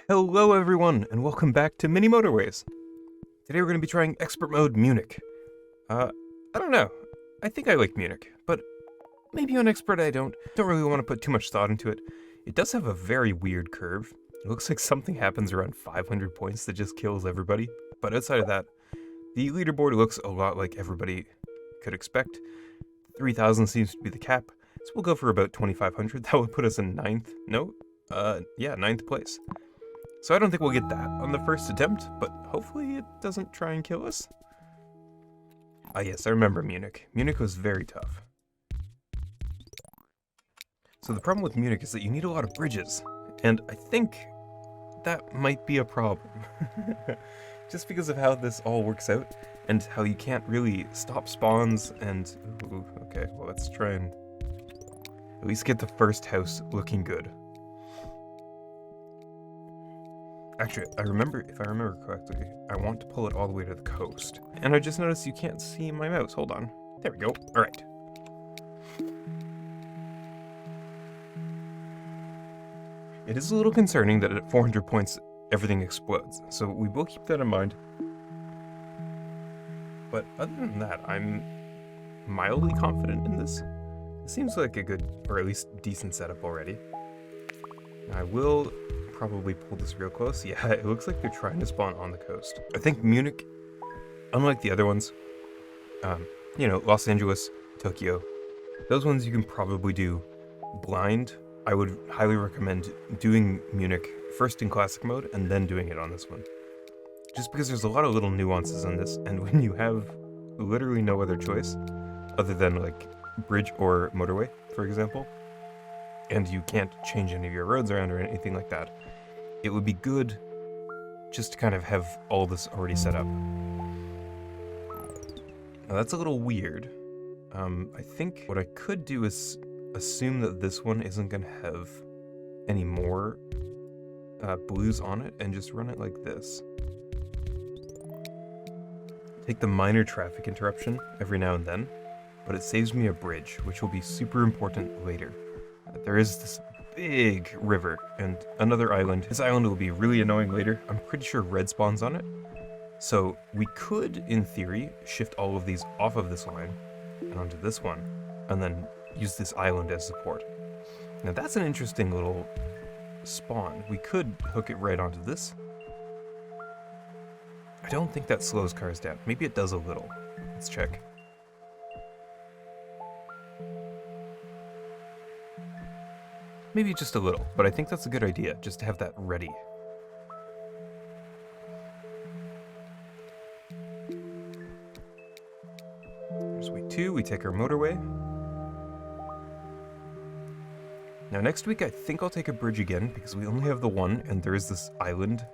Hello everyone, and welcome back to Mini Motorways. Today we're going to be trying Expert Mode Munich. I don't know. I think I like Munich, but maybe on Expert I don't. Don't really want to put too much thought into it. It does have a very weird curve. It looks like something happens around 500 points that just kills everybody. But outside of that, the leaderboard looks a lot like everybody could expect. 3,000 seems to be the cap, so we'll go for about 2,500. That would put us in ninth place. So I don't think we'll get that on the first attempt, but hopefully it doesn't try and kill us. Ah yes, I remember Munich. Munich was very tough. So the problem with Munich is that you need a lot of bridges, and I think that might be a problem. Just because of how this all works out, and how you can't really stop spawns, and... Ooh, okay, well let's try and at least get the first house looking good. Actually, if I remember correctly, I want to pull it all the way to the coast. And I just noticed you can't see my mouse. Hold on. There we go. Alright. It is a little concerning that at 400 points, everything explodes. So we will keep that in mind. But other than that, I'm mildly confident in this. It seems like a good, or at least decent setup already. I will probably pull this real close. Yeah, it looks like they're trying to spawn on the coast. I think Munich, unlike the other ones, Los Angeles, Tokyo, those ones you can probably do blind. I would highly recommend doing Munich first in classic mode and then doing it on this one. Just because there's a lot of little nuances in this, and when you have literally no other choice other than like bridge or motorway, for example, and you can't change any of your roads around or anything like that, it would be good just to kind of have all this already set up. Now that's a little weird. I think what I could do is assume that this one isn't going to have any more blues on it and just run it like this. Take the minor traffic interruption every now and then, but it saves me a bridge, which will be super important later. There is this big river and another island. This island will be really annoying later. I'm pretty sure red spawns on it. So we could, in theory, shift all of these off of this line and onto this one, and then use this island as support. Now that's an interesting little spawn. We could hook it right onto this. I don't think that slows cars down. Maybe it does a little. Let's check. Maybe just a little, but I think that's a good idea, just to have that ready. There's week 2, we take our motorway. Now next week I think I'll take a bridge again, because we only have the one, and there is this island.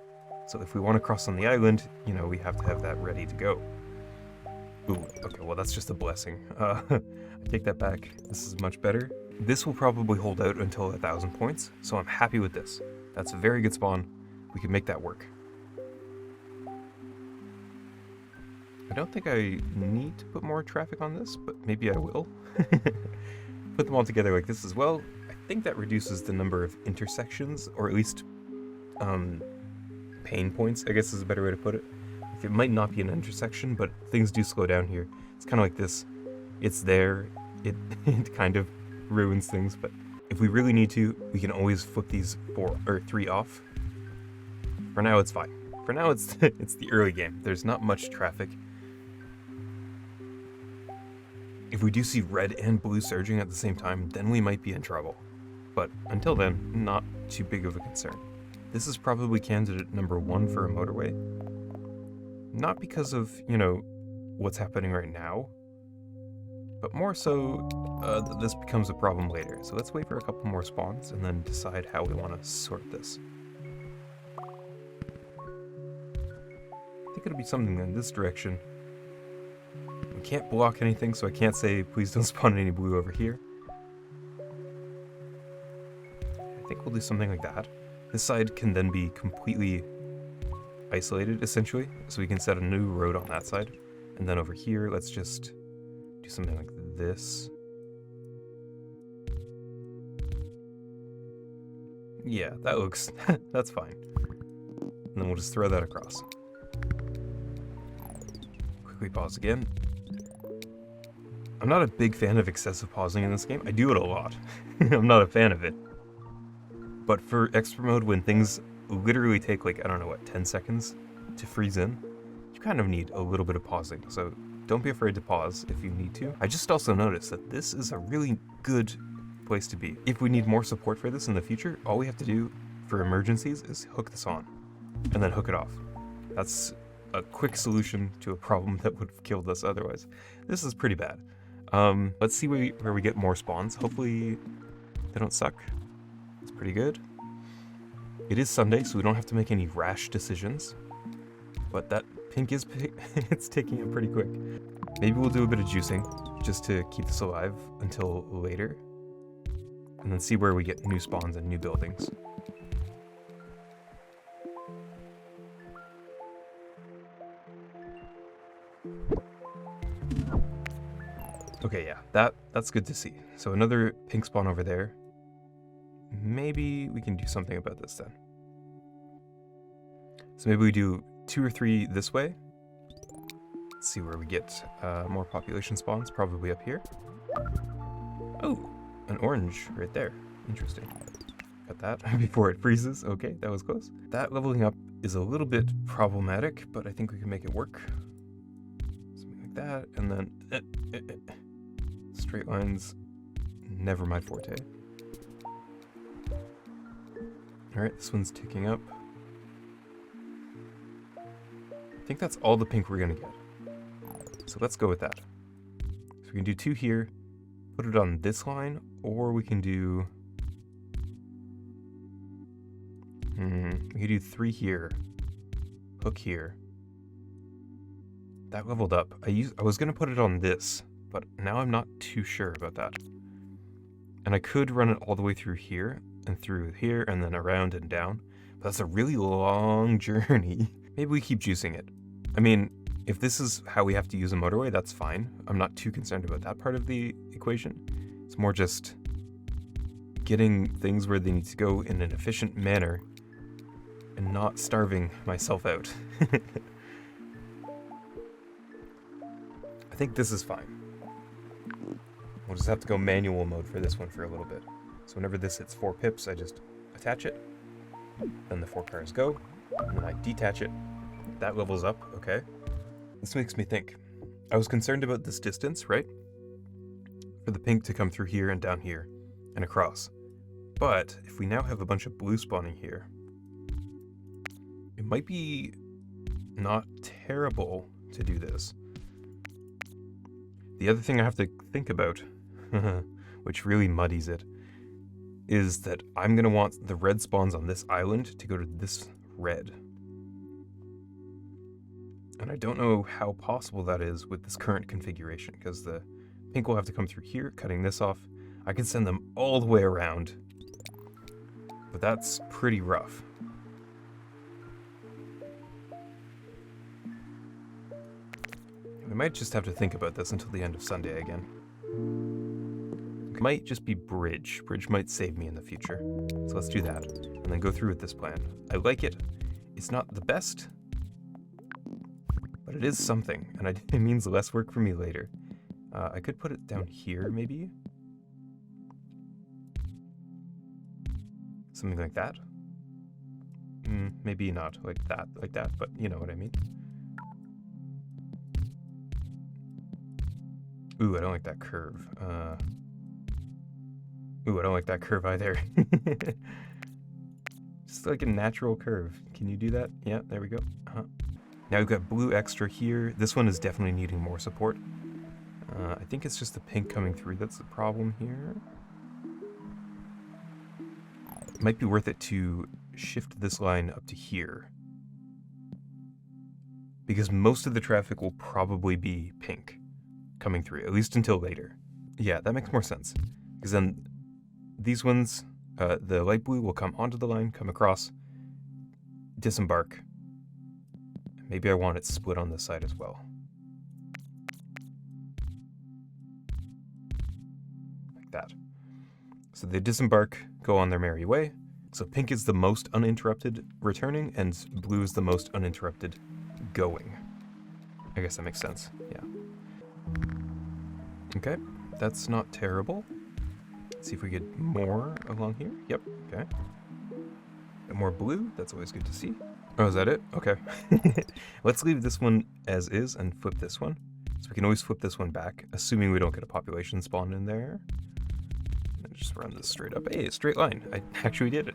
So if we want to cross on the island, we have to have that ready to go. Ooh, okay, well that's just a blessing. I take that back. This is much better. This will probably hold out until 1,000 points, so I'm happy with this. That's a very good spawn. We can make that work. I don't think I need to put more traffic on this, but maybe I will. Put them all together like this as well. I think that reduces the number of intersections, or at least pain points, I guess is a better way to put it. It might not be an intersection, but things do slow down here. It's kind of like this. It's there. It kind of ruins things, but if we really need to, we can always flip these 3 off. For now, it's fine. For now, it's the early game. There's not much traffic. If we do see red and blue surging at the same time, then we might be in trouble. But until then, not too big of a concern. This is probably candidate number 1 for a motorway. Not because of, what's happening right now, but more so that this becomes a problem later. So let's wait for a couple more spawns and then decide how we want to sort this. I think it'll be something in this direction. We can't block anything, so I can't say please don't spawn any blue over here. I think we'll do something like that. This side can then be completely isolated, essentially, so we can set a new road on that side. And then over here, let's just do something like this. Yeah, that looks... that's fine. And then we'll just throw that across. Quickly pause again. I'm not a big fan of excessive pausing in this game. I do it a lot. I'm not a fan of it. But for expert mode, when things literally take like, I don't know what, 10 seconds to freeze in, you kind of need a little bit of pausing. So don't be afraid to pause if you need to. I just also noticed that this is a really good place to be. If we need more support for this in the future, all we have to do for emergencies is hook this on and then hook it off. That's a quick solution to a problem that would have killed us otherwise. This is pretty bad. Let's see where we get more spawns. Hopefully they don't suck. It's pretty good. It is Sunday, so we don't have to make any rash decisions. But that pink is it's taking it pretty quick. Maybe we'll do a bit of juicing just to keep this alive until later. And then see where we get new spawns and new buildings. Okay, yeah, that's good to see. So another pink spawn over there. Maybe we can do something about this then. So maybe we do 2 or 3 this way. Let's see where we get more population spawns, probably up here. Oh, an orange right there. Interesting. Got that before it freezes. Okay, that was close. That leveling up is a little bit problematic, but I think we can make it work. Something like that, and then straight lines, never my forte. Alright, this one's ticking up. I think that's all the pink we're gonna get. So let's go with that. So we can do 2 here, put it on this line, or we can do... we can do 3 here, hook here. That leveled up. I was gonna put it on this, but now I'm not too sure about that. And I could run it all the way through here, and through here, and then around and down. But that's a really long journey. Maybe we keep juicing it. I mean, if this is how we have to use a motorway, that's fine. I'm not too concerned about that part of the equation. It's more just getting things where they need to go in an efficient manner and not starving myself out. I think this is fine. We'll just have to go manual mode for this one for a little bit. So whenever this hits 4 pips, I just attach it. Then the 4 cars go, and then I detach it. That levels up, okay. This makes me think. I was concerned about this distance, right? For the pink to come through here and down here and across. But if we now have a bunch of blue spawning here, it might be not terrible to do this. The other thing I have to think about, which really muddies it, is that I'm going to want the red spawns on this island to go to this red. And I don't know how possible that is with this current configuration, because the pink will have to come through here, cutting this off. I can send them all the way around, but that's pretty rough. We might just have to think about this until the end of Sunday again. It might just be bridge. Bridge might save me in the future. So let's do that, and then go through with this plan. I like it. It's not the best, but it is something, and it means less work for me later. I could put it down here, maybe? Something like that? Maybe not like that, but you know what I mean. Ooh, I don't like that curve. Ooh, I don't like that curve either. Just like a natural curve. Can you do that? Yeah, there we go. Now we've got blue extra here. This one is definitely needing more support. I think it's just the pink coming through that's the problem here. It might be worth it to shift this line up to here, because most of the traffic will probably be pink coming through, at least until later. Yeah, that makes more sense, because then these ones, the light blue will come onto the line, come across, disembark. Maybe I want it split on this side as well. Like that. So they disembark, go on their merry way, So pink is the most uninterrupted returning, and blue is the most uninterrupted going. I guess that makes sense, yeah. Okay, that's not terrible. Let's see if we get more along here. Yep, okay. And more blue, that's always good to see. Oh, is that it? Okay. Let's leave this one as is and flip this one. So we can always flip this one back, assuming we don't get a population spawn in there. And just run this straight up. Hey, a straight line. I actually did it.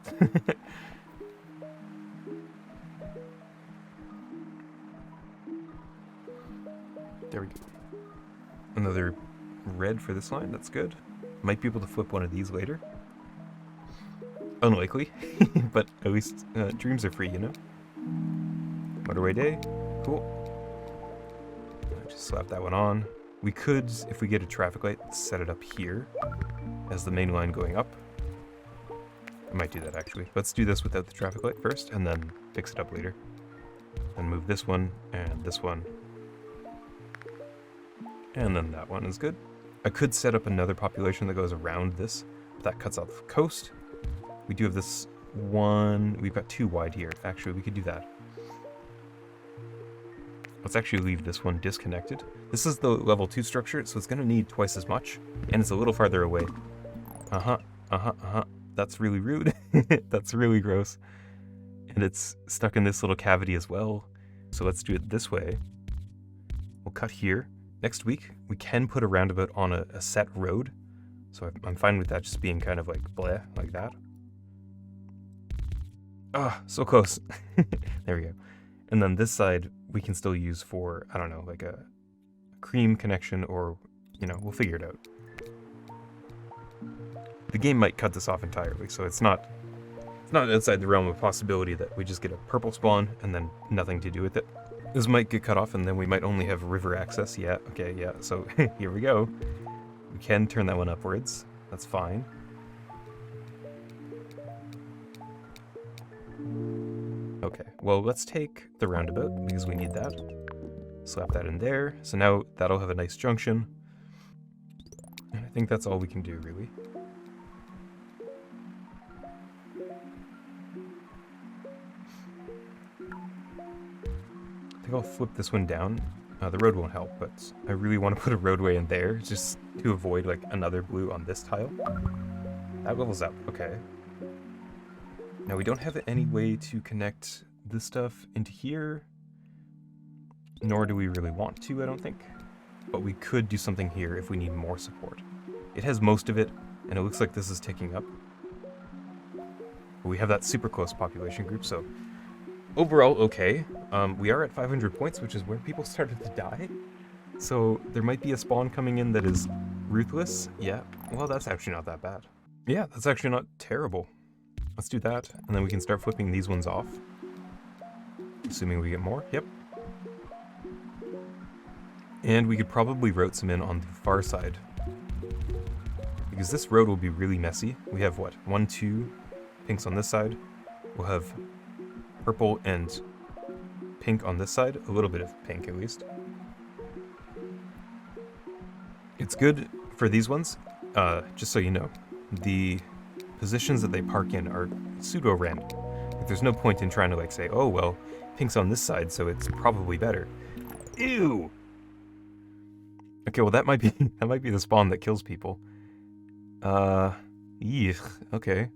There we go. Another red for this line, that's good. Might be able to flip one of these later. Unlikely, but at least dreams are free, you know? Motorway day, cool. Just slap that one on. We could, if we get a traffic light, set it up here as the main line going up. I might do that actually. Let's do this without the traffic light first and then fix it up later. And move this one and this one. And then that one is good. I could set up another population that goes around this, but that cuts off the coast. We do have this one, we've got two wide here. Actually, we could do that. Let's actually leave this one disconnected. This is the level 2 structure, so it's gonna need twice as much, and it's a little farther away. That's really rude. That's really gross. And it's stuck in this little cavity as well. So let's do it this way. We'll cut here. Next week, we can put a roundabout on a set road. So I'm fine with that just being kind of like bleh, like that. Ah, so close. There we go. And then this side, we can still use for, I don't know, like a cream connection or, you know, we'll figure it out. The game might cut this off entirely, so it's not outside the realm of possibility that we just get a purple spawn and then nothing to do with it. This might get cut off and then we might only have river access. Yeah, okay, yeah, so here we go. We can turn that one upwards. That's fine. Okay, well, let's take the roundabout because we need that. Slap that in there. So now that'll have a nice junction. And I think that's all we can do, really. I think I'll flip this one down. The road won't help, but I really want to put a roadway in there just to avoid like another blue on this tile. That levels up, okay. Now we don't have any way to connect this stuff into here, nor do we really want to, I don't think. But we could do something here if we need more support. It has most of it, and it looks like this is ticking up. But we have that super close population group, so overall, okay. We are at 500 points, which is where people started to die. So there might be a spawn coming in that is ruthless. Yeah, well, that's actually not that bad. Yeah, that's actually not terrible. Let's do that, and then we can start flipping these ones off. Assuming we get more, yep. And we could probably route some in on the far side. Because this road will be really messy. We have what, 1, 2 pinks on this side. We'll have purple and pink on this side. A little bit of pink at least. It's good for these ones, just so you know. The positions that they park in are pseudo-random. Like, there's no point in trying to like say, oh well, pink's on this side, so it's probably better. Ew! Okay, well that might be the spawn that kills people. Eek, okay.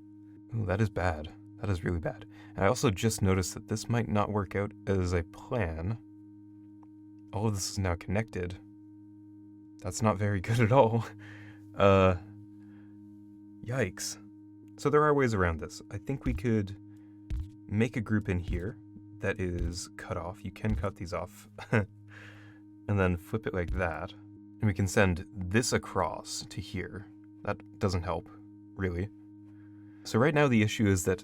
Ooh, that is bad. That is really bad. And I also just noticed that this might not work out as I plan. All of this is now connected. That's not very good at all. Yikes. So there are ways around this. I think we could make a group in here that is cut off. You can cut these off. And then flip it like that. And we can send this across to here. That doesn't help, really. So right now the issue is that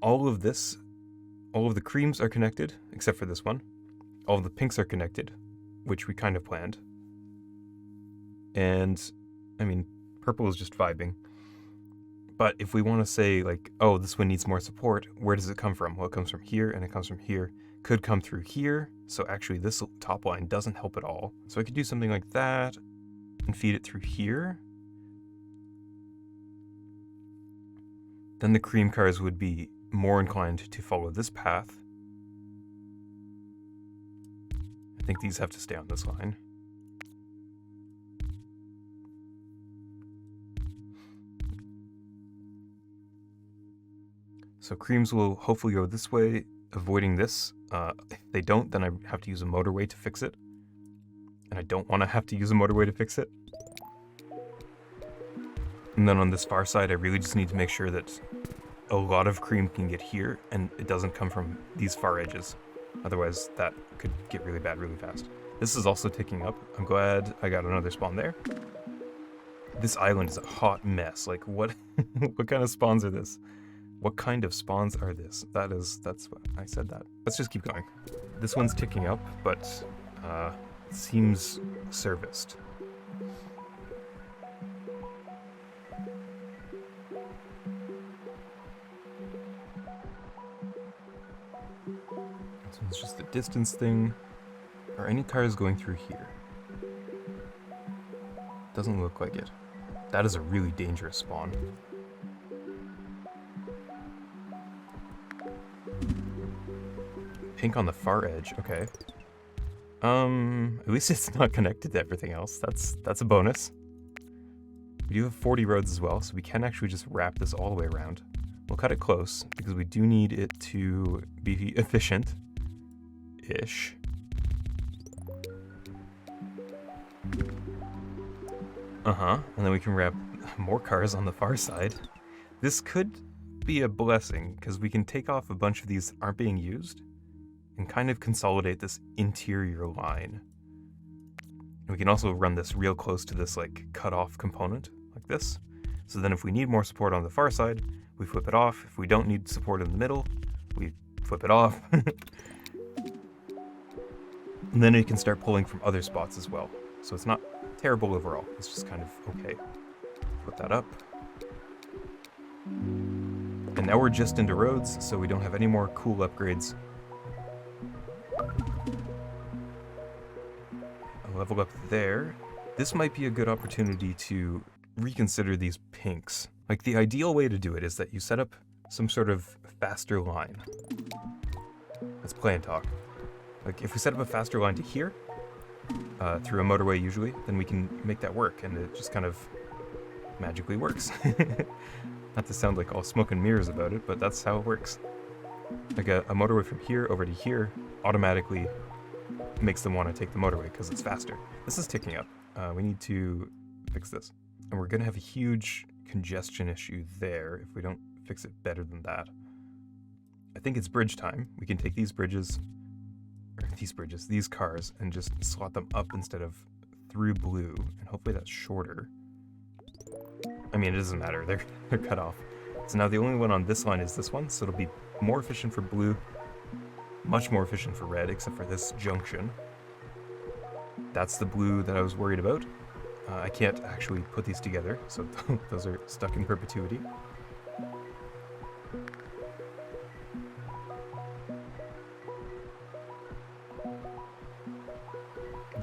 all of the creams are connected, except for this one. All of the pinks are connected, which we kind of planned. And, I mean, purple is just vibing. But if we want to say, like, oh, this one needs more support, where does it come from? Well, it comes from here, and it comes from here. Could come through here, so actually this top line doesn't help at all. So I could do something like that, and feed it through here. then the cream cars would be more inclined to follow this path. I think these have to stay on this line. So creams will hopefully go this way, avoiding this. If they don't, then I have to use a motorway to fix it. And I don't want to have to use a motorway to fix it. And then on this far side, I really just need to make sure that a lot of cream can get here, and it doesn't come from these far edges. Otherwise, that could get really bad really fast. This is also ticking up. I'm glad I got another spawn there. This island is a hot mess. Like, what what kind of spawns are this? What kind of spawns are this? That's what I said that. Let's just keep going. This one's ticking up, but seems serviced. This one's just a distance thing. Are any cars going through here? Doesn't look like it. That is a really dangerous spawn. Pink on the far edge, okay. At least it's not connected to everything else. That's a bonus. We do have 40 roads as well, so we can actually just wrap this all the way around. We'll cut it close, because we do need it to be efficient-ish. And then we can wrap more cars on the far side. This could be a blessing, because we can take off a bunch of these that aren't being used and kind of consolidate this interior line. And we can also run this real close to this like cut-off component, like this. So then if we need more support on the far side, we flip it off. If we don't need support in the middle, we flip it off. And then you can start pulling from other spots as well. So it's not terrible overall, it's just kind of okay. Put that up. And now we're just into roads, so we don't have any more cool upgrades. I'll level up there. This might be a good opportunity to reconsider these pinks. Like, the ideal way to do it is that you set up some sort of faster line. Let's play and talk. Like, if we set up a faster line to here, through a motorway usually, then we can make that work, and it just kind of magically works. Not to sound like all smoke and mirrors about it, but that's how it works. Like a motorway from here over to here automatically makes them want to take the motorway because it's faster. This is ticking up. We need to fix this. And we're going to have a huge congestion issue there if we don't fix it better than that. I think it's bridge time. We can take these bridges, or these cars, and just slot them up instead of through blue, and hopefully that's shorter. I mean, it doesn't matter, they're cut off. So now the only one on this line is this one, so it'll be more efficient for blue, much more efficient for red, except for this junction. That's the blue that I was worried about. I can't actually put these together, so those are stuck in perpetuity.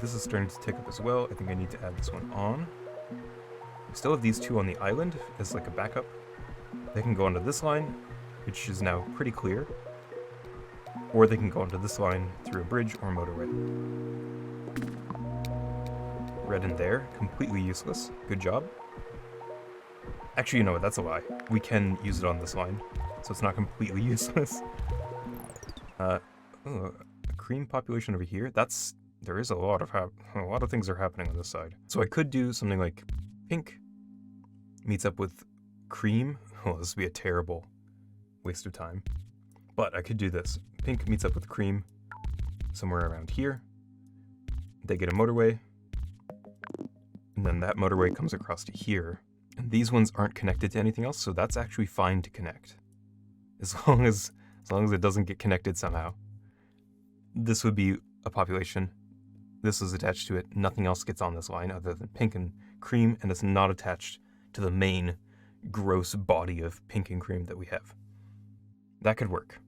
This is starting to tick up as well. I think I need to add this one on. We still have these two on the island as like a backup. They can go onto this line, which is now pretty clear. Or they can go onto this line through a bridge or motorway. Red in there, completely useless. Good job. Actually, you know what, that's a lie. We can use it on this line, so it's not completely useless. A cream population over here. There is a lot of things are happening on this side. So I could do something like pink meets up with cream. Oh, this would be a terrible waste of time. But I could do this. Pink meets up with cream somewhere around here. They get a motorway. And then that motorway comes across to here. And these ones aren't connected to anything else, so that's actually fine to connect. As long as it doesn't get connected somehow. This would be a population. This is attached to it. Nothing else gets on this line other than pink and cream, and it's not attached to the main gross body of pink and cream that we have. That could work.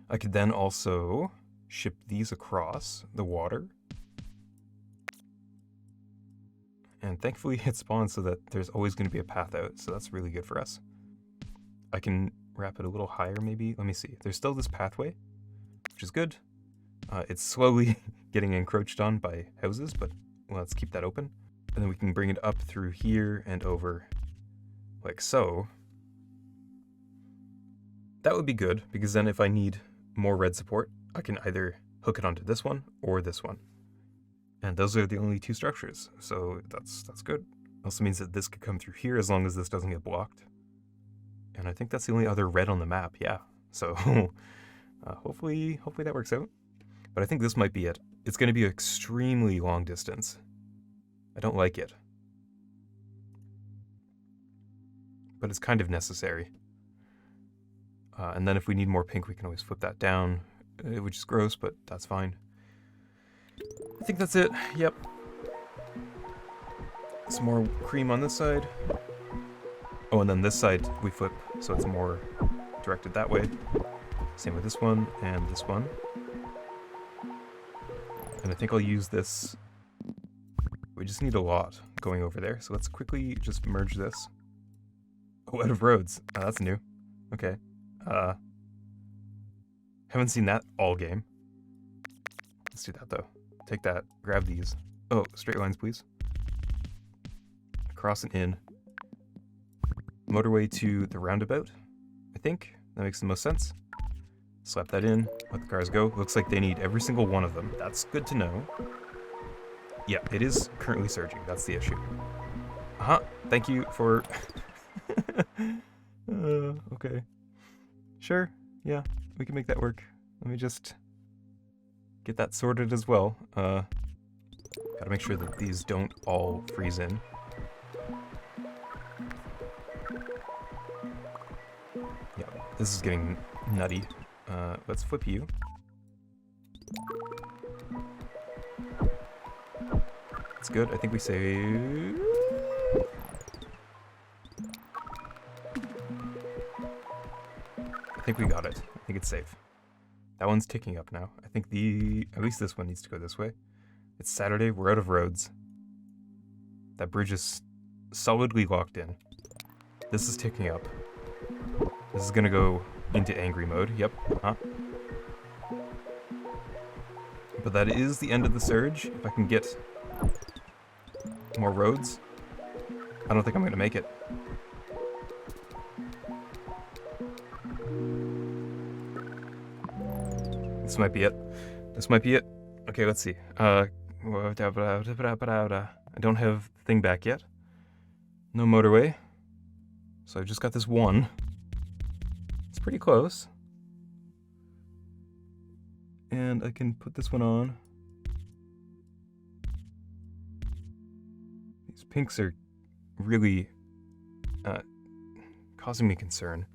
I could then also ship these across the water. And thankfully it spawns so that there's always going to be a path out, so that's really good for us. I can wrap it a little higher maybe. Let me see. There's still this pathway, which is good. It's slowly getting encroached on by houses, but let's keep that open. And then we can bring it up through here and over like so. That would be good, because then if I need more red support, I can either hook it onto this one or this one. And those are the only two structures, so that's good. Also means that this could come through here as long as this doesn't get blocked. And I think that's the only other red on the map, yeah. So hopefully that works out. But I think this might be it. It's going to be an extremely long distance. I don't like it. But it's kind of necessary. And then if we need more pink, we can always flip that down, which is gross, but that's fine. I think that's it. Yep. Some more cream on this side. Oh, and then this side we flip, so it's more directed that way. Same with this one and this one. And I think I'll use this. We just need a lot going over there, so let's quickly just merge this. Oh, out of roads. Oh, that's new. Okay. Haven't seen that all game. Let's do that though. Take that. Grab these. Oh, straight lines, please. Across and in. Motorway to the roundabout, I think. That makes the most sense. Slap that in. Let the cars go. Looks like they need every single one of them. That's good to know. Yeah, it is currently surging. That's the issue. Thank you for... okay. Sure. Yeah, we can make that work. Let me just get that sorted as well. Gotta make sure that these don't all freeze in. Yeah, this is getting nutty. Let's flip you. That's good. I think we save... I think we got it. I think it's safe. That one's ticking up now. I think at least this one needs to go this way. It's Saturday, we're out of roads. That bridge is solidly locked in. This is ticking up. This is gonna go into angry mode. Yep. But that is the end of the surge. If I can get more roads, I don't think I'm gonna make it. This might be it. This might be it. Okay, let's see. I don't have the thing back yet. No motorway. So I've just got this one. It's pretty close. And I can put this one on. These pinks are really causing me concern.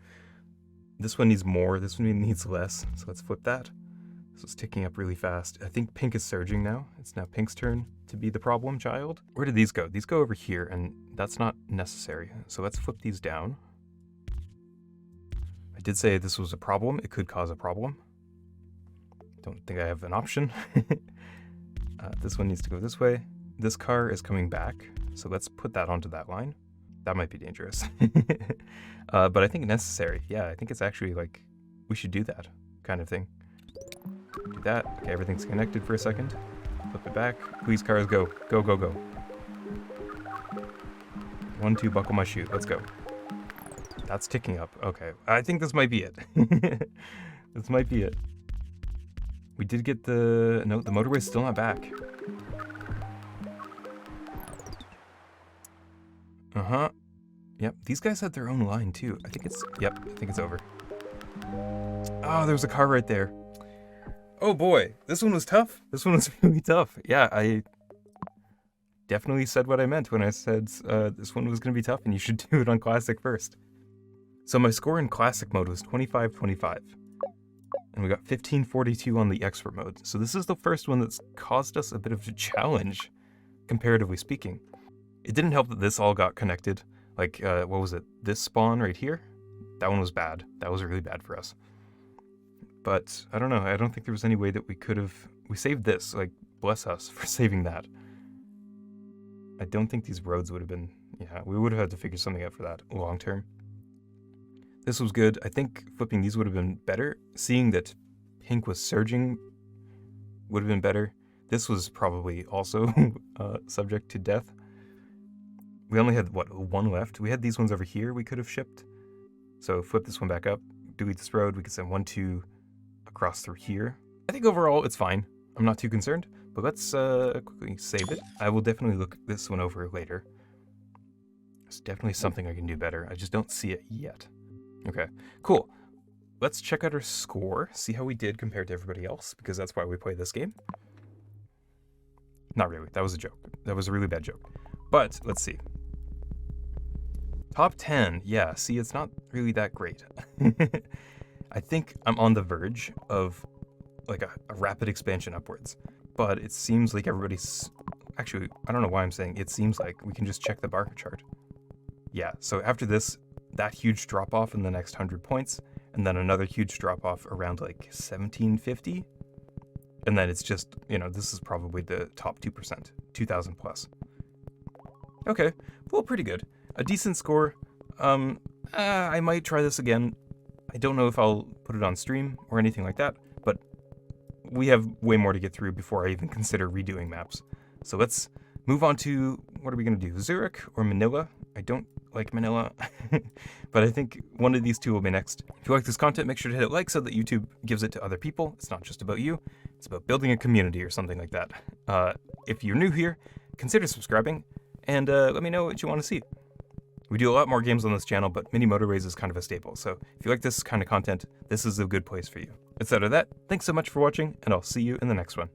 This one needs more, this one needs less. So let's flip that. So it's ticking up really fast. I think pink is surging now. It's now pink's turn to be the problem child. Where did these go? These go over here, and that's not necessary. So let's flip these down. I did say this was a problem. It could cause a problem. Don't think I have an option. This one needs to go this way. This car is coming back, so let's put that onto that line. That might be dangerous. But I think necessary. Yeah, I think it's actually like, we should do that kind of thing. Do that. Okay, everything's connected for a second. Flip it back. Please, cars, go. Go, go, go. 1, 2, buckle my shoe. Let's go. That's ticking up. Okay, I think this might be it. This might be it. We did get the... No, the motorway's still not back. Yep, these guys had their own line too. I think it's... Yep, I think it's over. Oh, there was a car right there. Oh boy, this one was tough. This one was really tough. Yeah, I definitely said what I meant when I said this one was going to be tough and you should do it on Classic first. So my score in Classic mode was 25-25. And we got 15-42 on the Expert mode. So this is the first one that's caused us a bit of a challenge, comparatively speaking. It didn't help that this all got connected. Like, what was it? This spawn right here? That one was bad. That was really bad for us. But, I don't know. I don't think there was any way that we could have... We saved this. Like, bless us for saving that. I don't think these roads would have been... Yeah, we would have had to figure something out for that long term. This was good. I think flipping these would have been better. Seeing that pink was surging would have been better. This was probably also subject to death. We only had, what, one left? We had these ones over here we could have shipped. So flip this one back up, delete this road. We could send 1, 2 across through here. I think overall it's fine. I'm not too concerned, but let's quickly save it. I will definitely look this one over later. It's definitely something I can do better. I just don't see it yet. Okay, cool. Let's check out our score, see how we did compared to everybody else, because that's why we play this game. Not really, that was a joke. That was a really bad joke. But, let's see. Top 10, yeah, see, it's not really that great. I think I'm on the verge of, like, a rapid expansion upwards. But it seems like everybody's... Actually, I don't know why I'm saying it seems like. We can just check the bar chart. Yeah, so after this, that huge drop-off in the next 100 points, and then another huge drop-off around, like, 1750. And then it's just, you know, this is probably the top 2%, 2,000 plus. Okay, well, pretty good. A decent score. I might try this again. I don't know if I'll put it on stream or anything like that, but we have way more to get through before I even consider redoing maps. So let's move on to, what are we going to do? Zurich or Manila? I don't like Manila, but I think one of these two will be next. If you like this content, make sure to hit like so that YouTube gives it to other people. It's not just about you. It's about building a community or something like that. If you're new here, consider subscribing, and let me know what you want to see. We do a lot more games on this channel, but mini motorways is kind of a staple, so if you like this kind of content, this is a good place for you. Outside of that, thanks so much for watching, and I'll see you in the next one.